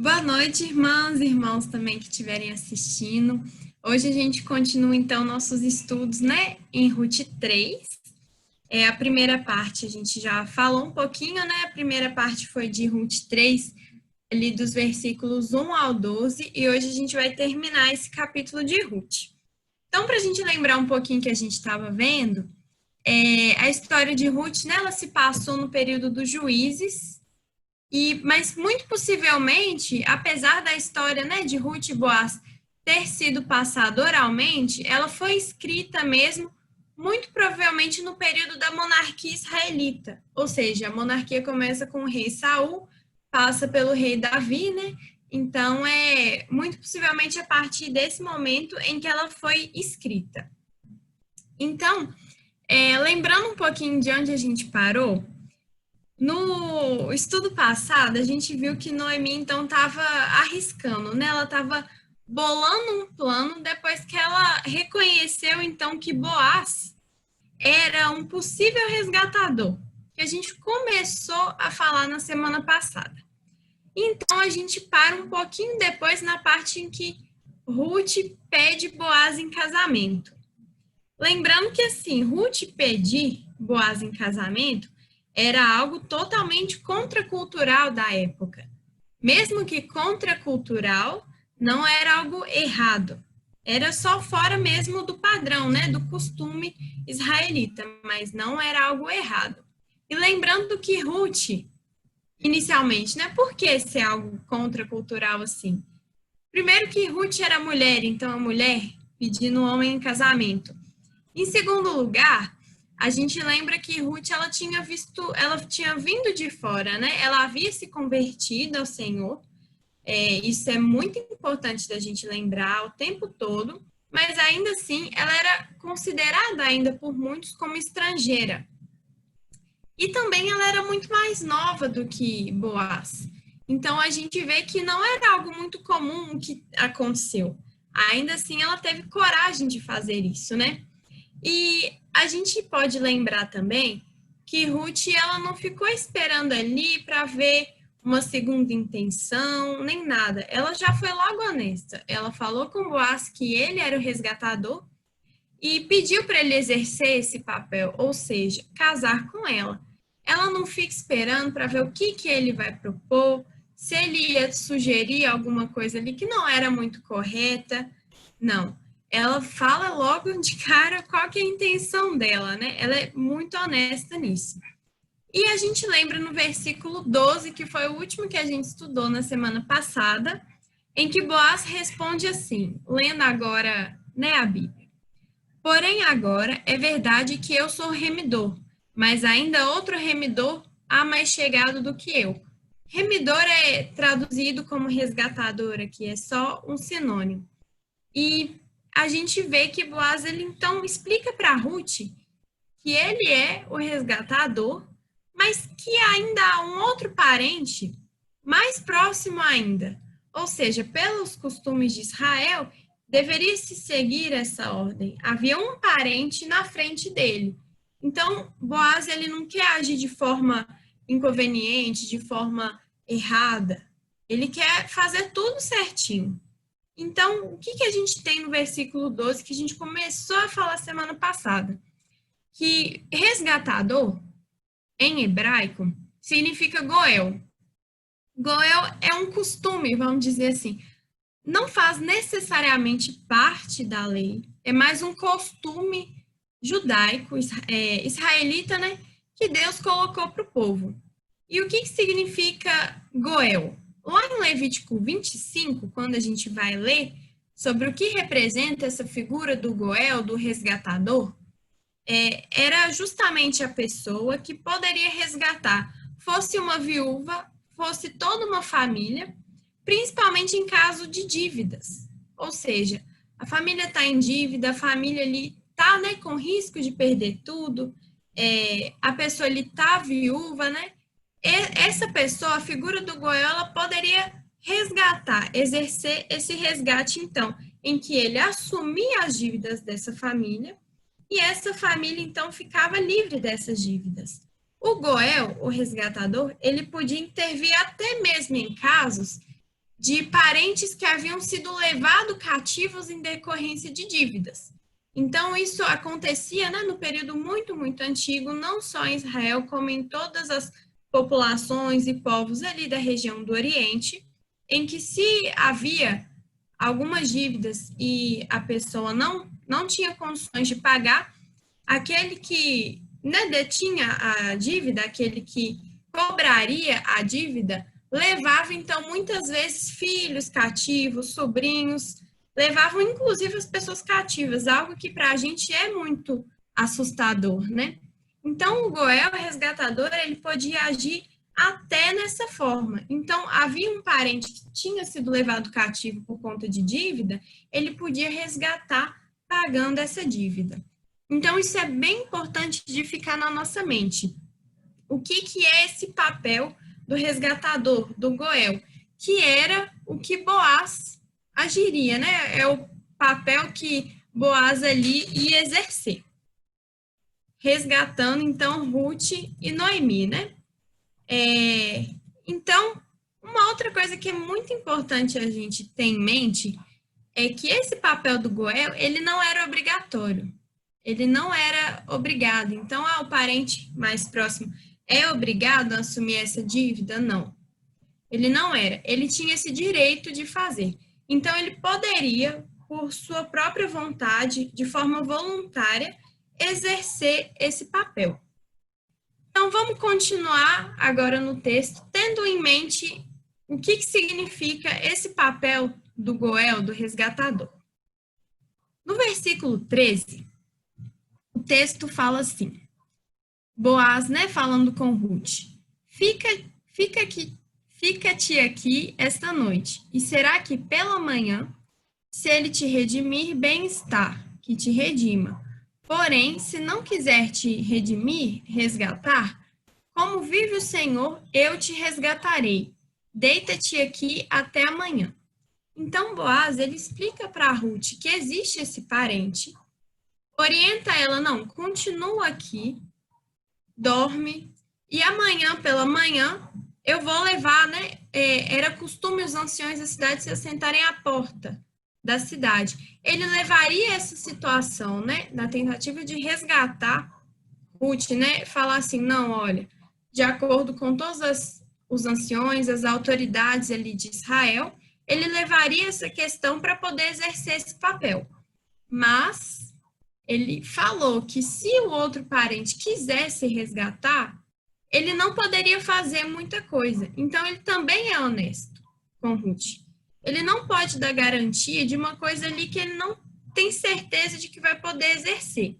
Boa noite, irmãs e irmãos também que estiverem assistindo. Hoje a gente continua, então, nossos estudos, né, em Ruth 3. A primeira parte a gente já falou um pouquinho, né? A primeira parte foi de Ruth 3, ali dos versículos 1 ao 12, e hoje a gente vai terminar esse capítulo de Ruth. Então, para a gente lembrar um pouquinho que a gente estava vendo, a história de Ruth, né, ela se passou no período dos juízes, mas muito possivelmente, apesar da história, né, de Ruth e Boaz ter sido passada oralmente, ela foi escrita mesmo, muito provavelmente no período da monarquia israelita. Ou seja, a monarquia começa com o rei Saul, passa pelo rei Davi, né? Então, muito possivelmente a partir desse momento em que ela foi escrita. Então, lembrando um pouquinho de onde a gente parou, no estudo passado, a gente viu que Noemi, então, estava arriscando, né? Ela estava bolando um plano depois que ela reconheceu, então, que Boaz era um possível resgatador, que a gente começou a falar na semana passada. Então, a gente para um pouquinho depois na parte em que Ruth pede Boaz em casamento. Lembrando que, assim, Ruth pedir Boaz em casamento era algo totalmente contracultural da época. Mesmo que contracultural, não era algo errado. Era só fora mesmo do padrão, né, do costume israelita, mas não era algo errado. E lembrando que Ruth, inicialmente, né, por que ser algo contracultural assim? Primeiro que Ruth era mulher, então a mulher pedindo o homem em casamento. Em segundo lugar, a gente lembra que Ruth ela tinha vindo de fora, né? Ela havia se convertido ao Senhor. Isso é muito importante da gente lembrar o tempo todo, mas ainda assim ela era considerada ainda por muitos como estrangeira. E também ela era muito mais nova do que Boaz. Então a gente vê que não era algo muito comum o que aconteceu. Ainda assim ela teve coragem de fazer isso, né? E a gente pode lembrar também que Ruth ela não ficou esperando ali para ver uma segunda intenção, nem nada. Ela já foi logo honesta. Ela falou com Boaz que ele era o resgatador e pediu para ele exercer esse papel, ou seja, casar com ela. Ela não fica esperando para ver o que ele vai propor, se ele ia sugerir alguma coisa ali que não era muito correta. Não. Ela fala logo de cara qual que é a intenção dela, né? Ela é muito honesta nisso. E a gente lembra no versículo 12, que foi o último que a gente estudou na semana passada, em que Boaz responde assim, lendo agora, né, a Bíblia. Porém, agora é verdade que eu sou remidor, mas ainda outro remidor há mais chegado do que eu. Remidor é traduzido como resgatador aqui, é só um sinônimo. E a gente vê que Boaz, ele então explica para Ruth que ele é o resgatador, mas que ainda há um outro parente mais próximo ainda. Ou seja, pelos costumes de Israel, deveria se seguir essa ordem. Havia um parente na frente dele. Então, Boaz, ele não quer agir de forma inconveniente, de forma errada. Ele quer fazer tudo certinho. Então, o que a gente tem no versículo 12 que a gente começou a falar semana passada? Que resgatador, em hebraico, significa Goel. Goel é um costume, vamos dizer assim. Não faz necessariamente parte da lei, é mais um costume judaico, israelita, né? Que Deus colocou para o povo. E o que significa Goel? Lá em Levítico 25, quando a gente vai ler sobre o que representa essa figura do Goel, do resgatador, era justamente a pessoa que poderia resgatar, fosse uma viúva, fosse toda uma família, principalmente em caso de dívidas. Ou seja, a família está em dívida, a família ali está, né, com risco de perder tudo, a pessoa ali está viúva, né? Essa pessoa, a figura do Goel, ela poderia resgatar, exercer esse resgate, então, em que ele assumia as dívidas dessa família e essa família, então, ficava livre dessas dívidas. O Goel, o resgatador, ele podia intervir até mesmo em casos de parentes que haviam sido levados cativos em decorrência de dívidas. Então, isso acontecia, né, no período muito, muito antigo, não só em Israel, como em todas as populações e povos ali da região do Oriente, em que se havia algumas dívidas e a pessoa não tinha condições de pagar, aquele que, né, detinha a dívida, aquele que cobraria a dívida, levava, então, muitas vezes filhos cativos, sobrinhos, levavam inclusive as pessoas cativas, algo que para a gente é muito assustador, né? Então, o Goel, o resgatador, ele podia agir até nessa forma. Então, havia um parente que tinha sido levado cativo por conta de dívida, ele podia resgatar pagando essa dívida. Então, isso é bem importante de ficar na nossa mente. O que é esse papel do resgatador, do Goel? Que era o que Boaz agiria, né? É o papel que Boaz ali ia exercer. Resgatando, então, Ruth e Noemi, né? Então, uma outra coisa que é muito importante a gente ter em mente é que esse papel do Goel, ele não era obrigatório. Ele não era obrigado. Então, o parente mais próximo é obrigado a assumir essa dívida? Não. Ele não era. Ele tinha esse direito de fazer. Então, ele poderia, por sua própria vontade, de forma voluntária, exercer esse papel. Então, vamos continuar agora no texto, tendo em mente o que significa esse papel do Goel, do resgatador. No versículo 13, o texto fala assim, Boaz, né, falando com Ruth, fica-te aqui esta noite, e será que pela manhã, se ele te redimir, bem está, que te redima. Porém, se não quiser te redimir, resgatar, como vive o Senhor, eu te resgatarei. Deita-te aqui até amanhã. Então, Boaz, ele explica para Ruth que existe esse parente, orienta ela, não, continua aqui, dorme, e amanhã pela manhã eu vou levar, né? Era costume os anciões da cidade se assentarem à porta da cidade. Ele levaria essa situação, né? Na tentativa de resgatar Ruth, né? Falar assim, não, olha, de acordo com todos os anciões, as autoridades ali de Israel, ele levaria essa questão para poder exercer esse papel. Mas ele falou que se o outro parente quisesse resgatar, ele não poderia fazer muita coisa. Então, ele também é honesto com Ruth. Ele não pode dar garantia de uma coisa ali que ele não tem certeza de que vai poder exercer.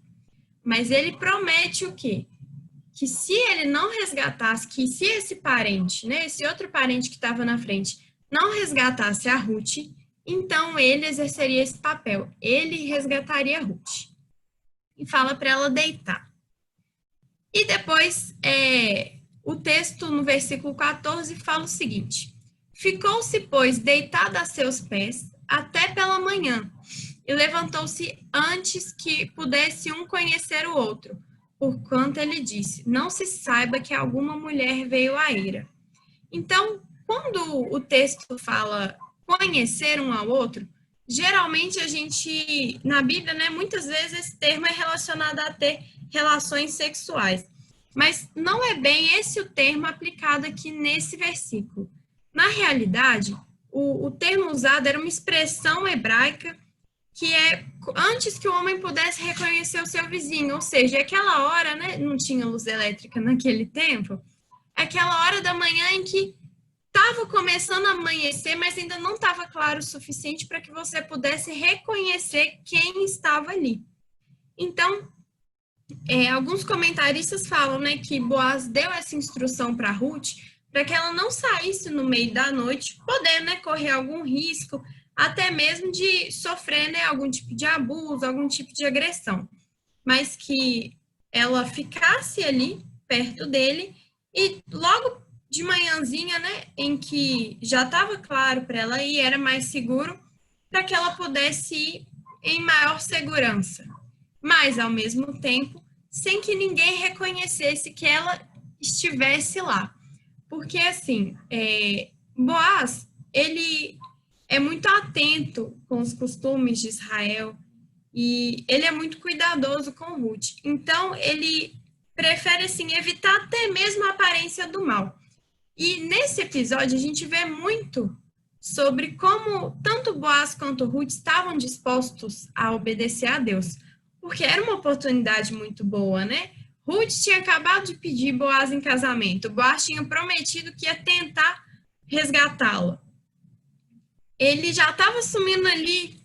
Mas ele promete o quê? Que se ele não resgatasse, que se esse parente, né, esse outro parente que estava na frente, não resgatasse a Ruth, então ele exerceria esse papel. Ele resgataria a Ruth. E fala para ela deitar. E depois, o texto no versículo 14 fala o seguinte: ficou-se, pois, deitada a seus pés até pela manhã, e levantou-se antes que pudesse um conhecer o outro, porquanto ele disse, não se saiba que alguma mulher veio à ira. Então, quando o texto fala conhecer um ao outro, geralmente a gente, na Bíblia, né, muitas vezes esse termo é relacionado a ter relações sexuais. Mas não é bem esse o termo aplicado aqui nesse versículo. Na realidade, o termo usado era uma expressão hebraica que é antes que o homem pudesse reconhecer o seu vizinho, ou seja, aquela hora, né, não tinha luz elétrica naquele tempo, aquela hora da manhã em que estava começando a amanhecer, mas ainda não estava claro o suficiente para que você pudesse reconhecer quem estava ali. Então, alguns comentaristas falam, né, que Boaz deu essa instrução para Ruth para que ela não saísse no meio da noite, poder, né, correr algum risco, até mesmo de sofrer, né, algum tipo de abuso, algum tipo de agressão, mas que ela ficasse ali perto dele e logo de manhãzinha, né, em que já estava claro para ela ir, era mais seguro, para que ela pudesse ir em maior segurança, mas ao mesmo tempo sem que ninguém reconhecesse que ela estivesse lá. Porque, assim, Boaz, ele é muito atento com os costumes de Israel e ele é muito cuidadoso com Ruth. Então, ele prefere, assim, evitar até mesmo a aparência do mal. E nesse episódio, a gente vê muito sobre como tanto Boaz quanto Ruth estavam dispostos a obedecer a Deus, porque era uma oportunidade muito boa, né? Ruth tinha acabado de pedir Boaz em casamento, Boaz tinha prometido que ia tentar resgatá-la. Ele já estava assumindo ali,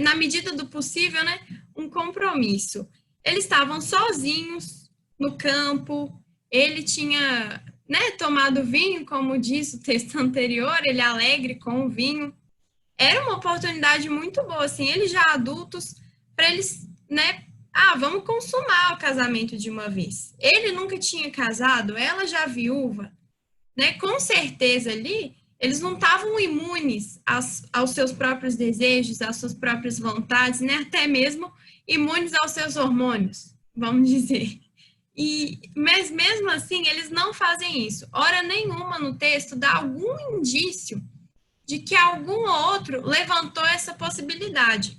na medida do possível, né, um compromisso. Eles estavam sozinhos no campo, ele tinha, né, tomado vinho, como diz o texto anterior, ele alegre com o vinho. Era uma oportunidade muito boa, assim, eles já adultos, para eles, né, vamos consumar o casamento de uma vez. Ele nunca tinha casado, ela já viúva, né, com certeza ali, eles não estavam imunes aos seus próprios desejos, às suas próprias vontades, né, até mesmo imunes aos seus hormônios, vamos dizer. Mas mesmo assim, eles não fazem isso. Hora nenhuma no texto dá algum indício de que algum outro levantou essa possibilidade.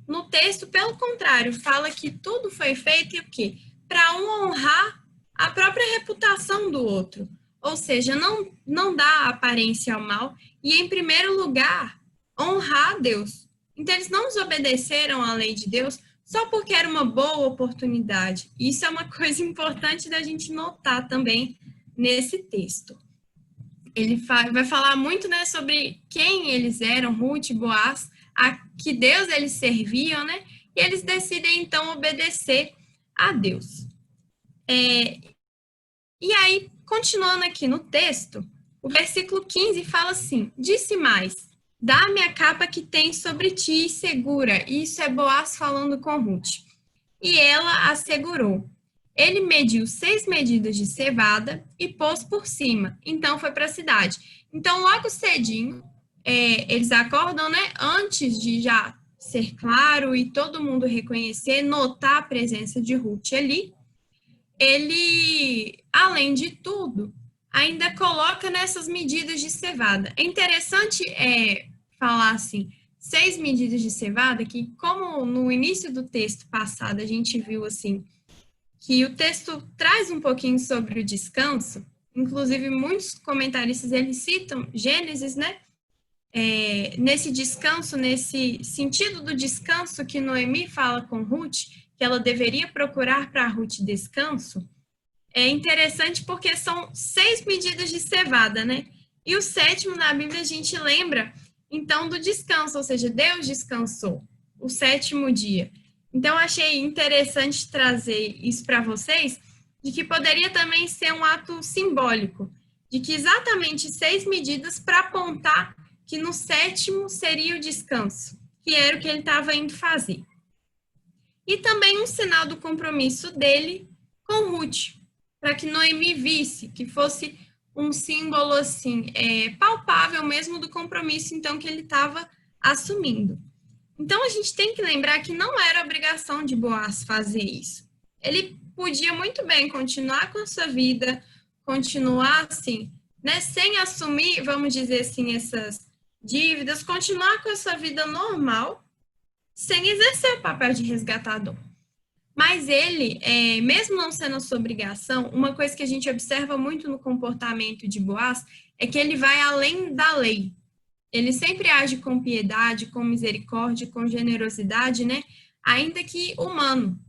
No texto, pelo contrário, fala que tudo foi feito e o quê? Para honrar a própria reputação do outro. Ou seja, não dá aparência ao mal e, em primeiro lugar, honrar a Deus. Então, eles não desobedeceram à lei de Deus só porque era uma boa oportunidade. Isso é uma coisa importante da gente notar também nesse texto. Ele vai falar muito, né, sobre quem eles eram, Ruth, Boaz, a que Deus eles serviam, né? E eles decidem, então, obedecer a Deus. E aí, continuando aqui no texto, o versículo 15 fala assim: disse mais, dá-me a capa que tens sobre ti e segura. E isso é Boaz falando com Ruth. E ela assegurou. Ele mediu 6 medidas de cevada e pôs por cima. Então foi para a cidade. Então, logo cedinho, eles acordam, né? Antes de já ser claro e todo mundo reconhecer, notar a presença de Ruth ali. Ele, além de tudo, ainda coloca nessas medidas de cevada. É interessante falar assim, 6 medidas de cevada, que como no início do texto passado a gente viu assim, que o texto traz um pouquinho sobre o descanso, inclusive muitos comentaristas eles citam Gênesis, né? Nesse descanso, nesse sentido do descanso que Noemi fala com Ruth, que ela deveria procurar para Ruth descanso, é interessante porque são 6 medidas de cevada, né? E o 7º na Bíblia a gente lembra, então, do descanso, ou seja, Deus descansou, o 7º dia. Então, achei interessante trazer isso para vocês, de que poderia também ser um ato simbólico, de que exatamente 6 medidas para apontar que no 7º seria o descanso, que era o que ele estava indo fazer. E também um sinal do compromisso dele com Ruth, para que Noemi visse, que fosse um símbolo assim, palpável mesmo do compromisso então que ele estava assumindo. Então a gente tem que lembrar que não era obrigação de Boaz fazer isso. Ele podia muito bem continuar com a sua vida, continuar assim, né, sem assumir, vamos dizer assim, essas dívidas, continuar com a sua vida normal, sem exercer o papel de resgatador. Mas ele, mesmo não sendo a sua obrigação, uma coisa que a gente observa muito no comportamento de Boaz é que ele vai além da lei. Ele sempre age com piedade, com misericórdia, com generosidade, né? Ainda que humano.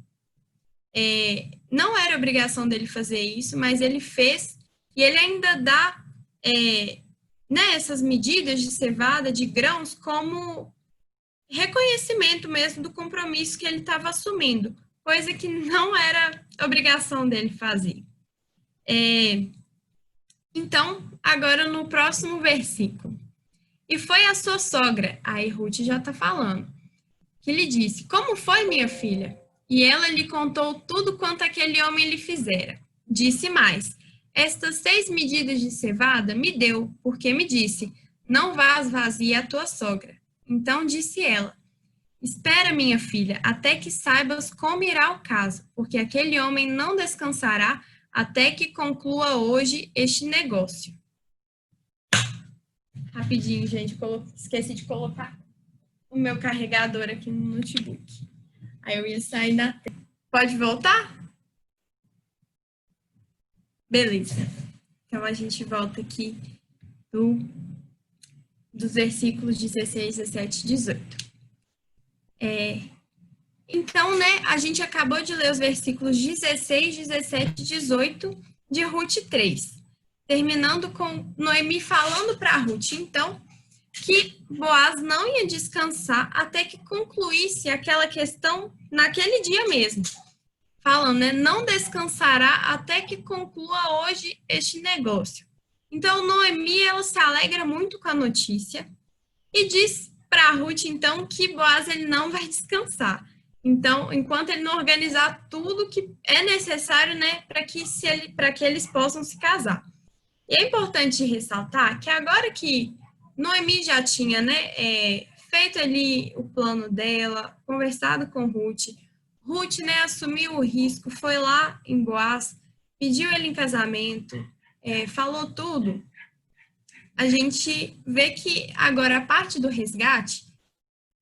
Não era obrigação dele fazer isso, mas ele fez e ele ainda dá né, essas medidas de cevada, de grãos, como reconhecimento mesmo do compromisso que ele estava assumindo, coisa que não era obrigação dele fazer. Então, agora no próximo versículo. E foi a sua sogra, aí Ruth já está falando, que lhe disse, como foi, minha filha? E ela lhe contou tudo quanto aquele homem lhe fizera. Disse mais, estas 6 medidas de cevada me deu, porque me disse, não vás vazia a tua sogra. Então disse ela, espera, minha filha, até que saibas como irá o caso, porque aquele homem não descansará até que conclua hoje este negócio. Rapidinho, gente, esqueci de colocar o meu carregador aqui no notebook. Aí eu ia sair da tela. Pode voltar? Beleza. Então, a gente volta aqui dos versículos 16, 17 e 18. Então, né, a gente acabou de ler os versículos 16, 17 e 18 de Ruth 3, terminando com Noemi falando para Ruth, então, que Boaz não ia descansar até que concluísse aquela questão naquele dia mesmo. Falando, né, não descansará até que conclua hoje este negócio. Então, Noemi, ela se alegra muito com a notícia e diz para Ruth, então, que Boaz ele não vai descansar. Então, enquanto ele não organizar tudo que é necessário, né, para que eles possam se casar. E é importante ressaltar que agora que Noemi já tinha, né, feito ali o plano dela, conversado com Ruth, né, assumiu o risco, foi lá em Boaz, pediu ele em casamento, falou tudo. A gente vê que agora a parte do resgate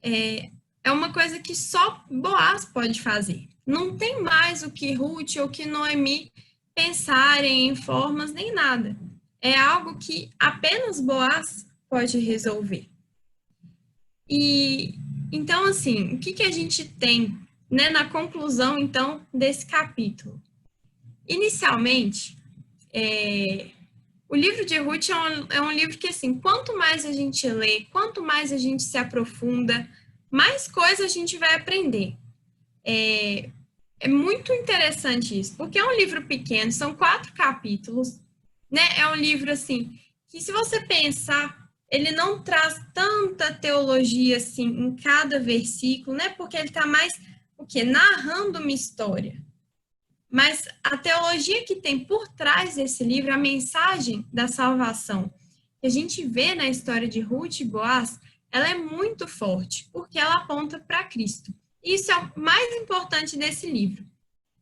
é uma coisa que só Boaz pode fazer. Não tem mais o que Ruth ou que Noemi pensarem em formas nem nada. É algo que apenas Boaz pode resolver. E então, assim, o que a gente tem, né, na conclusão, então, desse capítulo? Inicialmente, o livro de Ruth é um livro que, assim, quanto mais a gente lê, quanto mais a gente se aprofunda, mais coisa a gente vai aprender. É muito interessante isso, porque é um livro pequeno, são 4 capítulos, né? É um livro, assim, que se você pensar, ele não traz tanta teologia, assim, em cada versículo, né? Porque ele está mais, narrando uma história. Mas a teologia que tem por trás desse livro, a mensagem da salvação, que a gente vê na história de Ruth e Boaz, ela é muito forte, porque ela aponta para Cristo. Isso é o mais importante desse livro.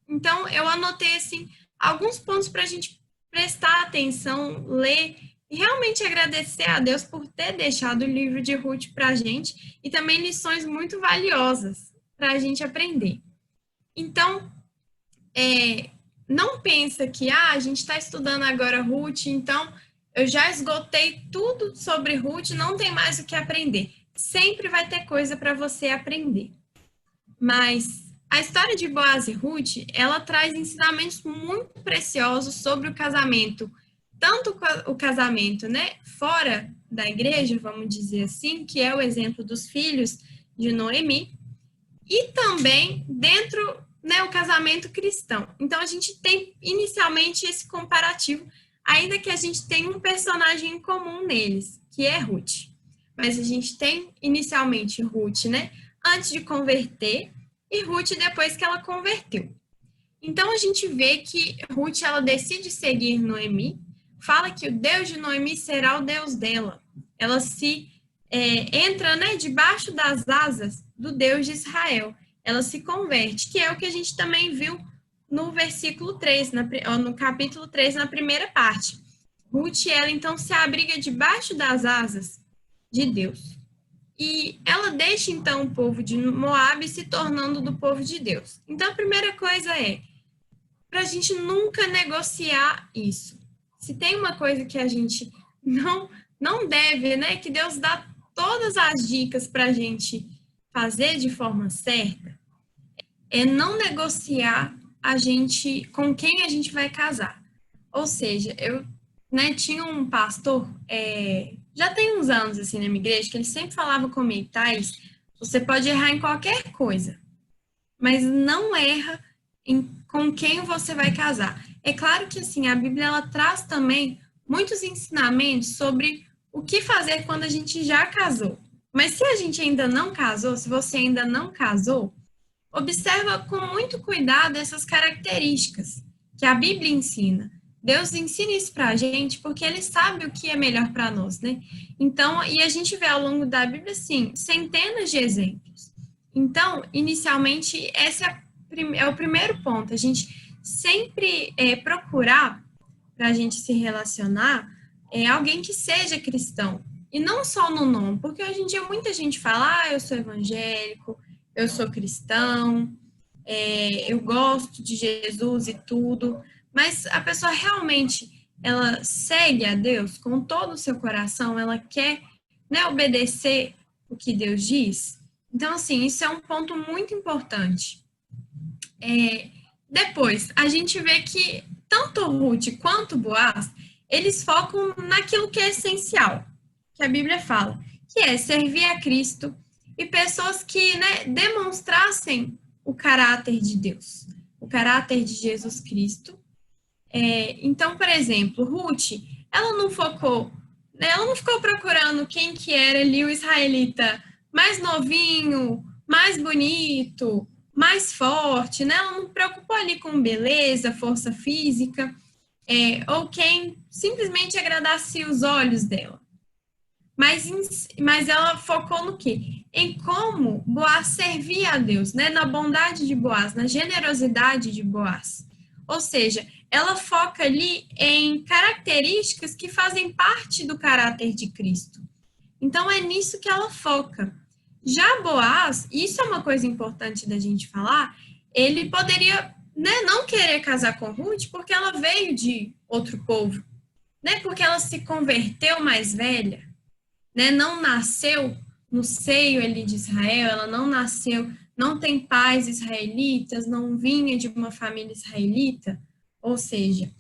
Então, eu anotei, assim, alguns pontos para a gente prestar atenção, ler e realmente agradecer a Deus por ter deixado o livro de Ruth para a gente e também lições muito valiosas para a gente aprender. Então, não pensa que a gente está estudando agora Ruth, então eu já esgotei tudo sobre Ruth, não tem mais o que aprender. Sempre vai ter coisa para você aprender. Mas a história de Boaz e Ruth, ela traz ensinamentos muito preciosos sobre o casamento, tanto o casamento, né, fora da igreja, vamos dizer assim, que é o exemplo dos filhos de Noemi, e também dentro, né, o casamento cristão. Então, a gente tem inicialmente esse comparativo, ainda que a gente tenha um personagem em comum neles, que é Ruth. Mas a gente tem inicialmente Ruth, né, antes de converter, e Ruth depois que ela converteu. Então, a gente vê que Ruth, ela decide seguir Noemi, fala que o Deus de Noemi será o Deus dela. Ela se entra, né, debaixo das asas do Deus de Israel. Ela se converte, que é o que a gente também viu no versículo 3, no capítulo 3, na primeira parte. Ruth, ela então se abriga debaixo das asas de Deus. E ela deixa, então, o povo de Moabe se tornando do povo de Deus. Então, a primeira coisa é, para a gente nunca negociar isso. Se tem uma coisa que a gente não deve, né, que Deus dá todas as dicas para a gente fazer de forma certa, é não negociar com quem a gente vai casar. Ou seja, eu, né, tinha um pastor, já tem uns anos assim na minha igreja, que ele sempre falava comigo, Thais, você pode errar em qualquer coisa, mas não erra com quem você vai casar. É claro que assim, a Bíblia ela traz também muitos ensinamentos sobre o que fazer quando a gente já casou. Mas se a gente ainda não casou, se você ainda não casou, observa com muito cuidado essas características que a Bíblia ensina. Deus ensina isso para a gente porque Ele sabe o que é melhor para nós, né? Então, e a gente vê ao longo da Bíblia, assim, centenas de exemplos. Então, inicialmente, esse é o primeiro ponto. A gente sempre procurar, para a gente se relacionar, alguém que seja cristão. E não só no nome, porque hoje em dia muita gente fala, eu sou evangélico, eu sou cristão, eu gosto de Jesus e tudo, mas a pessoa realmente, ela segue a Deus com todo o seu coração, ela quer, né, obedecer o que Deus diz. Então, assim, isso é um ponto muito importante. Depois, a gente vê que tanto Ruth quanto Boaz, eles focam naquilo que é essencial, que a Bíblia fala, que é servir a Cristo e pessoas que, né, demonstrassem o caráter de Deus, o caráter de Jesus Cristo. Então, por exemplo, Ruth, ela não focou, né, ela não ficou procurando quem que era ali o israelita mais novinho, mais bonito, mais forte, né? Ela não preocupou ali com beleza, força física, ou quem simplesmente agradasse os olhos dela. Mas ela focou no quê? Em como Boaz servia a Deus, né? Na bondade de Boaz, na generosidade de Boaz. Ou seja, ela foca ali em características que fazem parte do caráter de Cristo. Então é nisso que ela foca. Já Boaz, isso é uma coisa importante da gente falar, ele poderia, né, não querer casar com Ruth porque ela veio de outro povo, né? Porque ela se converteu mais velha, né? Não nasceu no seio ali de Israel, ela não nasceu, não tem pais israelitas, não vinha de uma família israelita, ou seja,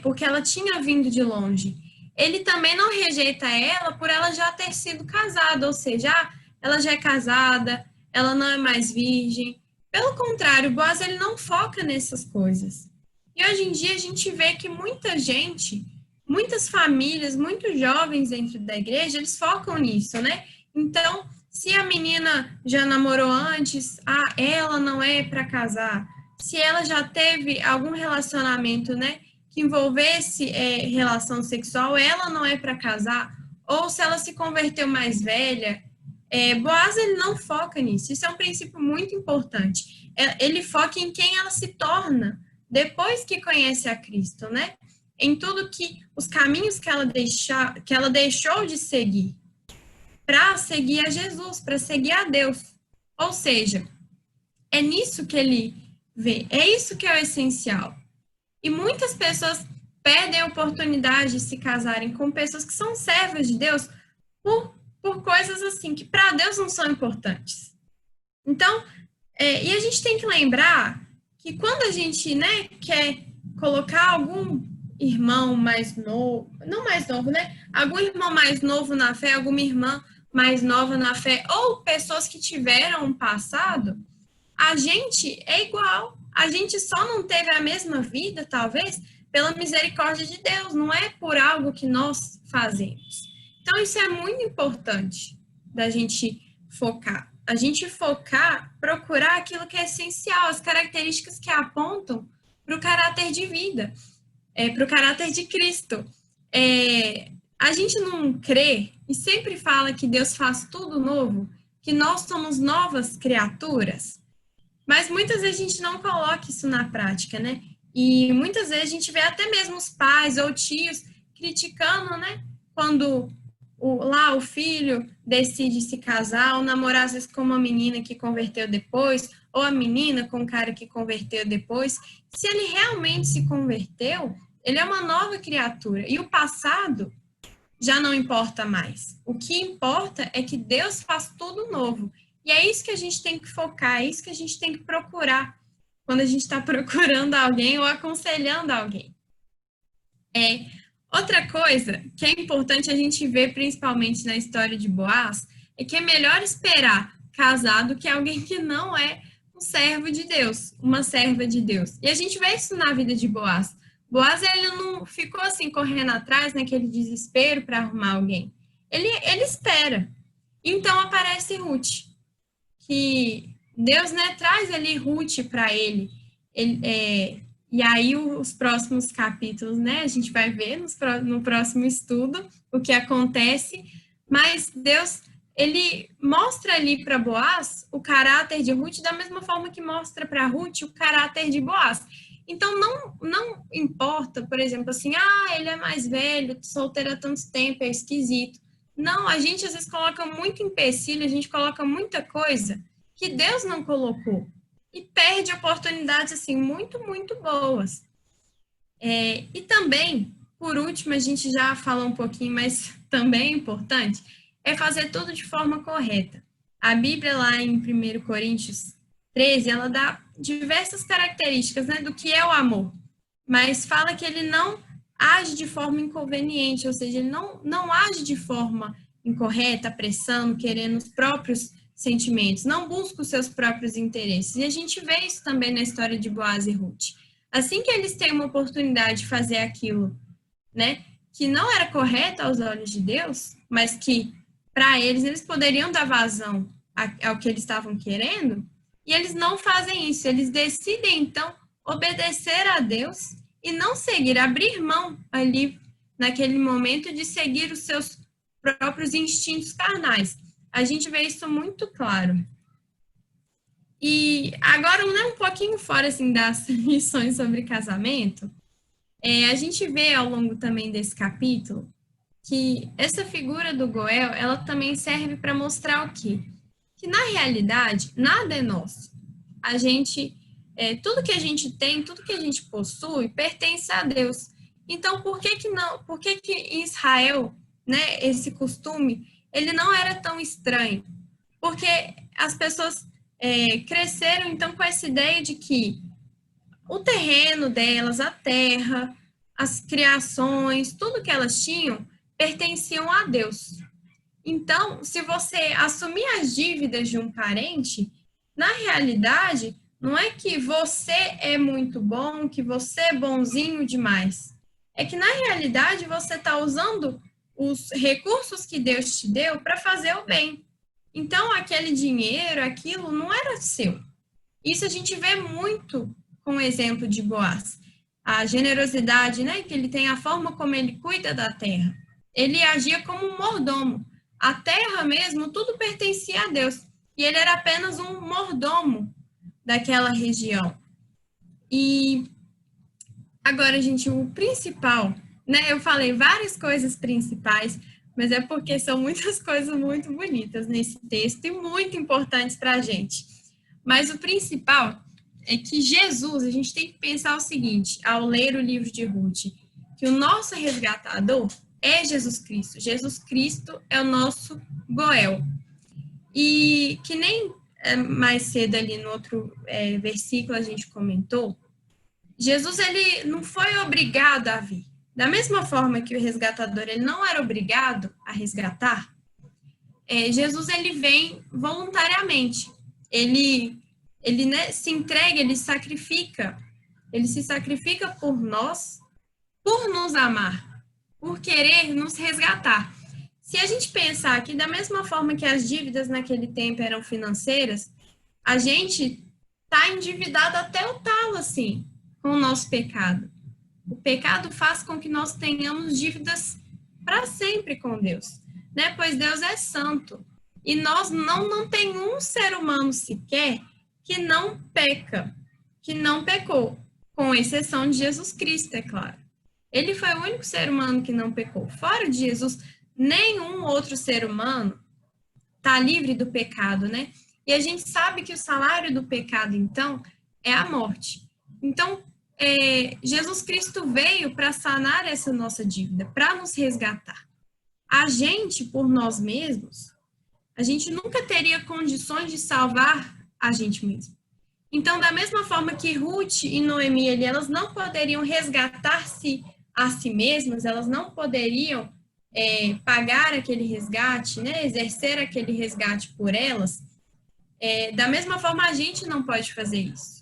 porque ela tinha vindo de longe. Ele também não rejeita ela por ela já ter sido casada, ou seja, ela já é casada, ela não é mais virgem. Pelo contrário, o Boaz ele não foca nessas coisas. E hoje em dia a gente vê que muita gente, muitas famílias, muitos jovens dentro da igreja, eles focam nisso, né? Então, se a menina já namorou antes, ela não é para casar. Se ela já teve algum relacionamento, né, que envolvesse relação sexual, ela não é para casar. Ou se ela se converteu mais velha, Boaz ele não foca nisso. Isso é um princípio muito importante. Ele foca em quem ela se torna depois que conhece a Cristo, né? Em tudo que os caminhos que ela deixou de seguir para seguir a Jesus, para seguir a Deus. Ou seja, é nisso que ele vê, é isso que é o essencial. E muitas pessoas perdem a oportunidade de se casarem com pessoas que são servas de Deus por coisas assim, que para Deus não são importantes. Então, e a gente tem que lembrar que quando a gente, né, quer colocar algum irmão mais novo, não mais novo, né? Algum irmão mais novo na fé, alguma irmã mais nova na fé, ou pessoas que tiveram um passado, a gente é igual. A gente só não teve a mesma vida, talvez, pela misericórdia de Deus, não é por algo que nós fazemos. Então, isso é muito importante da gente focar. A gente focar, procurar aquilo que é essencial, as características que apontam para o caráter de vida, para o caráter de Cristo. A gente não crê e sempre fala que Deus faz tudo novo, que nós somos novas criaturas, mas muitas vezes a gente não coloca isso na prática, né? E muitas vezes a gente vê até mesmo os pais ou tios criticando, né? Quando o filho decide se casar ou namorar, às vezes, com uma menina que converteu depois, ou a menina com um cara que converteu depois. Se ele realmente se converteu, ele é uma nova criatura. E o passado já não importa mais. O que importa é que Deus faz tudo novo. E é isso que a gente tem que focar, é isso que a gente tem que procurar quando a gente está procurando alguém ou aconselhando alguém. Outra coisa que é importante a gente ver, principalmente na história de Boaz, é que é melhor esperar casar do que alguém que não é um servo de Deus, uma serva de Deus. E a gente vê isso na vida de Boaz. Boaz, ele não ficou assim correndo atrás naquele desespero para arrumar alguém. Ele espera. Então aparece Ruth, que Deus, né, traz ali Ruth para ele. E aí os próximos capítulos, né, a gente vai ver no próximo estudo o que acontece, mas Deus, ele mostra ali para Boaz o caráter de Ruth da mesma forma que mostra para Ruth o caráter de Boaz. Então, não importa, por exemplo, assim, ele é mais velho, solteiro há tanto tempo, é esquisito. Não, a gente às vezes coloca muito empecilho, a gente coloca muita coisa que Deus não colocou e perde oportunidades assim muito, muito boas. E também, por último, a gente já falou um pouquinho, mas também é importante, é fazer tudo de forma correta. A Bíblia, lá em 1 Coríntios 13, ela dá diversas características, né, do que é o amor, mas fala que ele não age de forma inconveniente, ou seja, ele não age de forma incorreta, apressando, querendo os próprios sentimentos, não busca os seus próprios interesses. E a gente vê isso também na história de Boaz e Ruth. Assim que eles têm uma oportunidade de fazer aquilo, né, que não era correto aos olhos de Deus, mas que para eles poderiam dar vazão ao que eles estavam querendo, e eles não fazem isso, eles decidem então obedecer a Deus e não seguir, abrir mão ali naquele momento de seguir os seus próprios instintos carnais. A gente vê isso muito claro. E agora, né, um pouquinho fora assim, das lições sobre casamento, a gente vê ao longo também desse capítulo que essa figura do Goel, ela também serve para mostrar o quê? Que na realidade, nada é nosso. A gente, tudo que a gente tem, tudo que a gente possui, pertence a Deus. Então, por que não? Por que em Israel, né, esse costume, ele não era tão estranho? Porque as pessoas cresceram então com essa ideia de que o terreno delas, a terra, as criações, tudo que elas tinham pertenciam a Deus. Então, se você assumir as dívidas de um parente, na realidade, não é que você é muito bom, que você é bonzinho demais. É que, na realidade, você está usando os recursos que Deus te deu para fazer o bem. Então, aquele dinheiro, aquilo, não era seu. Isso a gente vê muito com o exemplo de Boaz. A generosidade, né, que ele tem, a forma como ele cuida da terra. Ele agia como um mordomo. A terra mesmo, tudo pertencia a Deus. E ele era apenas um mordomo daquela região. E agora, gente, o principal, né? Eu falei várias coisas principais, mas é porque são muitas coisas muito bonitas nesse texto e muito importantes para a gente. Mas o principal é que Jesus, a gente tem que pensar o seguinte, ao ler o livro de Ruth, que o nosso resgatador é Jesus Cristo. Jesus Cristo é o nosso Goel. E que nem mais cedo ali no outro versículo a gente comentou, Jesus ele não foi obrigado a vir. Da mesma forma que o resgatador ele não era obrigado a resgatar, Jesus ele vem voluntariamente. Ele né, se entrega, ele se sacrifica por nós, por nos amar, por querer nos resgatar. Se a gente pensar que da mesma forma que as dívidas naquele tempo eram financeiras, a gente está endividado até o talo, assim, com o nosso pecado. O pecado faz com que nós tenhamos dívidas para sempre com Deus, né? Pois Deus é santo. E nós não tem um ser humano sequer que não peca, que não pecou, com exceção de Jesus Cristo, é claro. Ele foi o único ser humano que não pecou. Fora de Jesus, nenhum outro ser humano está livre do pecado, né? E a gente sabe que o salário do pecado, então, é a morte. Então, Jesus Cristo veio para sanar essa nossa dívida, para nos resgatar. A gente, por nós mesmos, a gente nunca teria condições de salvar a gente mesmo. Então, da mesma forma que Ruth e Noemi, elas não poderiam resgatar-se a si mesmas, elas não poderiam pagar aquele resgate, né, exercer aquele resgate por elas, da mesma forma a gente não pode fazer isso.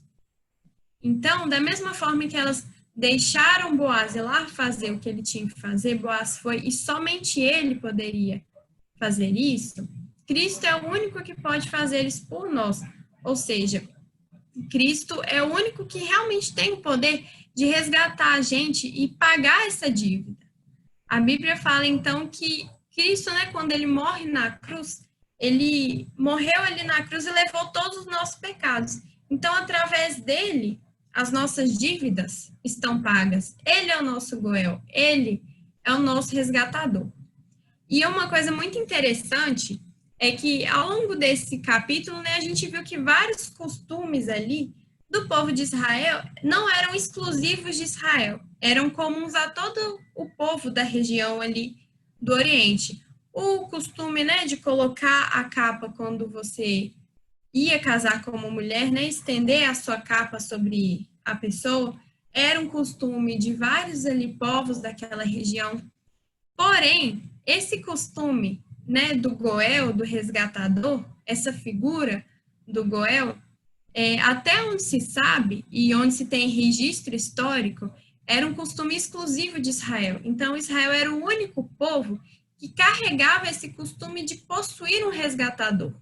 Então, da mesma forma que elas deixaram Boaz ir lá fazer o que ele tinha que fazer, Boaz foi e somente ele poderia fazer isso, Cristo é o único que pode fazer isso por nós. Ou seja, Cristo é o único que realmente tem o poder de resgatar a gente e pagar essa dívida. A Bíblia fala, então, que Cristo, né, quando ele morre na cruz, ele morreu ali na cruz e levou todos os nossos pecados. Então, através dele, as nossas dívidas estão pagas. Ele é o nosso Goel, ele é o nosso resgatador. E uma coisa muito interessante é que ao longo desse capítulo, né, a gente viu que vários costumes ali do povo de Israel não eram exclusivos de Israel, eram comuns a todo o povo da região ali do Oriente. O costume, né, de colocar a capa quando você ia casar como mulher, né, estender a sua capa sobre a pessoa, era um costume de vários ali povos daquela região. Porém, esse costume, né, do Goel, do resgatador, essa figura do Goel, até onde se sabe e onde se tem registro histórico, era um costume exclusivo de Israel. Então, Israel era o único povo que carregava esse costume de possuir um resgatador.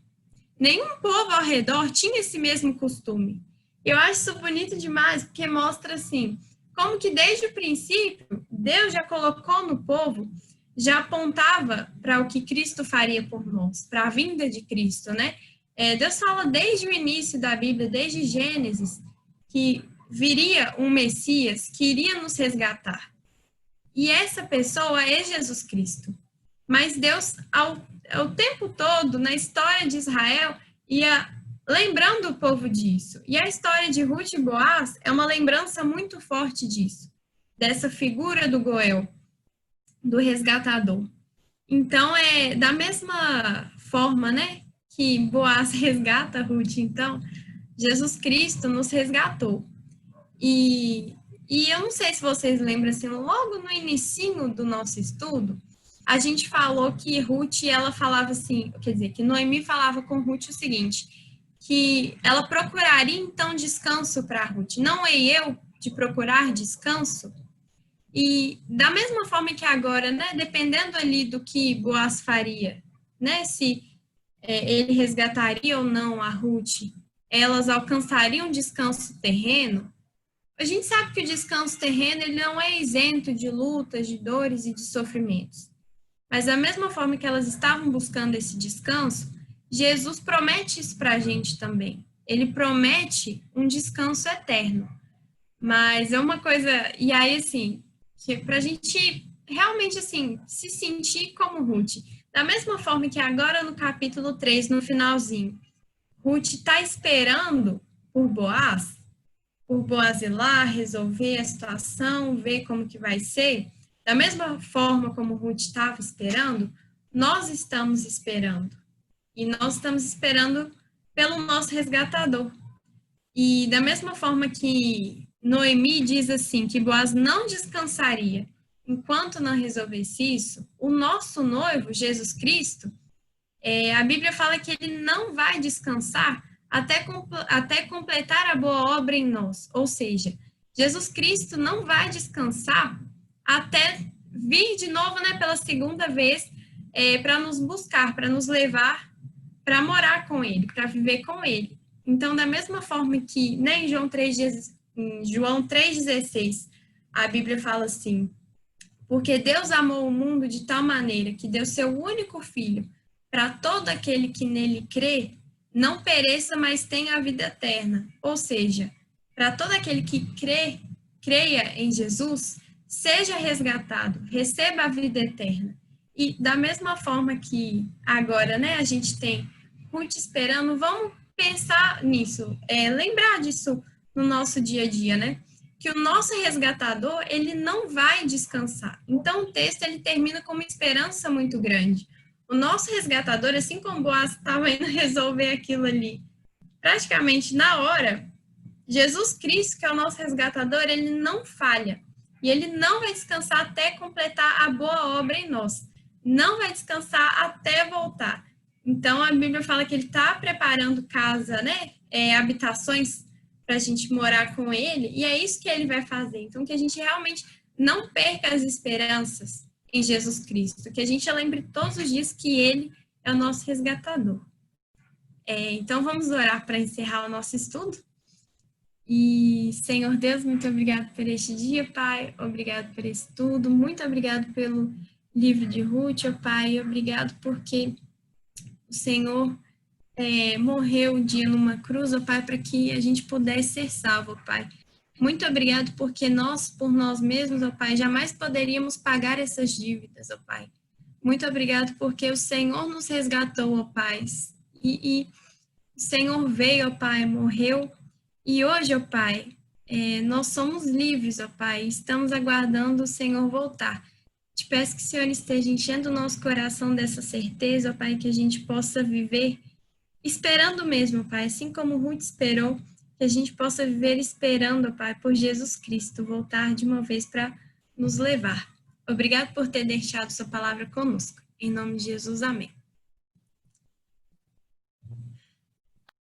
Nenhum povo ao redor tinha esse mesmo costume. Eu acho isso bonito demais, porque mostra assim, como que desde o princípio, Deus já colocou no povo, já apontava para o que Cristo faria por nós, para a vinda de Cristo, né? Deus fala desde o início da Bíblia, desde Gênesis, que viria um Messias que iria nos resgatar. E essa pessoa é Jesus Cristo. Mas Deus, ao tempo todo, na história de Israel, ia lembrando o povo disso. E a história de Ruth e Boaz é uma lembrança muito forte disso, dessa figura do Goel, do resgatador. Então, da mesma forma, né, que Boaz resgata Ruth, então, Jesus Cristo nos resgatou. E, e eu não sei se vocês lembram, assim, logo no inicinho do nosso estudo, a gente falou que Ruth, ela falava assim, quer dizer, que Noemi falava com Ruth o seguinte, que ela procuraria, então, descanso para Ruth. Não é eu de procurar descanso? E da mesma forma que agora, né, dependendo ali do que Boaz faria, né, se ele resgataria ou não a Ruth, elas alcançariam descanso terreno. A gente sabe que o descanso terreno ele não é isento de lutas, de dores e de sofrimentos. Mas da mesma forma que elas estavam buscando esse descanso, Jesus promete isso para a gente também. Ele promete um descanso eterno. Mas é uma coisa, e aí assim, que para a gente realmente assim se sentir como Ruth, da mesma forma que agora no capítulo 3, no finalzinho, Ruth está esperando por Boaz ir lá, resolver a situação, ver como que vai ser, da mesma forma como Ruth estava esperando, nós estamos esperando. E nós estamos esperando pelo nosso resgatador. E da mesma forma que Noemi diz assim, que Boaz não descansaria enquanto não resolvesse isso, o nosso noivo, Jesus Cristo, a Bíblia fala que ele não vai descansar até completar a boa obra em nós. Ou seja, Jesus Cristo não vai descansar até vir de novo, né, pela segunda vez, para nos buscar, para nos levar, para morar com ele, para viver com ele. Então, da mesma forma que né, em João 3,16, a Bíblia fala assim, porque Deus amou o mundo de tal maneira que deu seu único filho para todo aquele que nele crê, não pereça, mas tenha a vida eterna. Ou seja, para todo aquele que creia em Jesus, seja resgatado, receba a vida eterna. E da mesma forma que agora, né, a gente tem Ruth esperando, vamos pensar nisso, lembrar disso no nosso dia a dia, né? Que o nosso resgatador, ele não vai descansar. Então, o texto, ele termina com uma esperança muito grande. O nosso resgatador, assim como Boaz estava indo resolver aquilo ali, praticamente na hora, Jesus Cristo, que é o nosso resgatador, ele não falha. E ele não vai descansar até completar a boa obra em nós. Não vai descansar até voltar. Então, a Bíblia fala que ele está preparando casa, né? Habitações para a gente morar com ele. E é isso que ele vai fazer. Então, que a gente realmente não perca as esperanças em Jesus Cristo. Que a gente lembre todos os dias que ele é o nosso resgatador. Então, vamos orar para encerrar o nosso estudo. E, Senhor Deus, muito obrigado por este dia, Pai. Obrigado por esse estudo. Muito obrigado pelo livro de Ruth, ó Pai. Obrigado porque o Senhor morreu um dia numa cruz, ó Pai, para que a gente pudesse ser salvo, ó Pai. Muito obrigado porque nós, por nós mesmos, ó Pai, jamais poderíamos pagar essas dívidas, ó Pai. Muito obrigado porque o Senhor nos resgatou, ó Pai. E o Senhor veio, ó Pai, morreu. E hoje, ó Pai, nós somos livres, ó Pai. Estamos aguardando o Senhor voltar. Te peço que o Senhor esteja enchendo o nosso coração dessa certeza, ó Pai, que a gente possa viver esperando mesmo, Pai, assim como Ruth esperou, que a gente possa viver esperando, Pai, por Jesus Cristo voltar de uma vez para nos levar. Obrigado por ter deixado sua palavra conosco. Em nome de Jesus, amém.